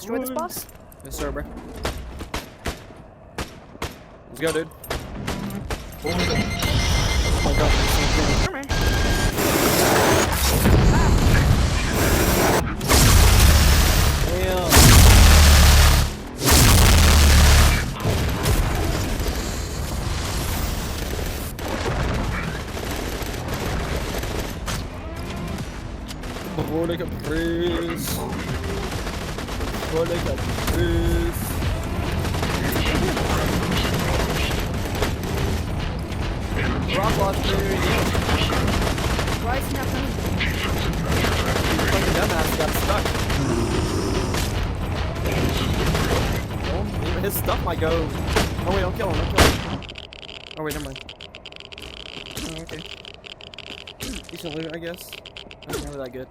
Destroy this boss? Yes, sir, bro. Let's go, dude. Oh my god, there's something. Come here. Damn. Before they can freeze. Before they can freeze. Rock launcher. Why is he not coming? Fucking dumbass got stuck. Oh, even his stuff might go. Oh wait, don't kill him, don't kill him. Oh wait, never mind. Oh, okay. Decent loot, I guess. Not really that good.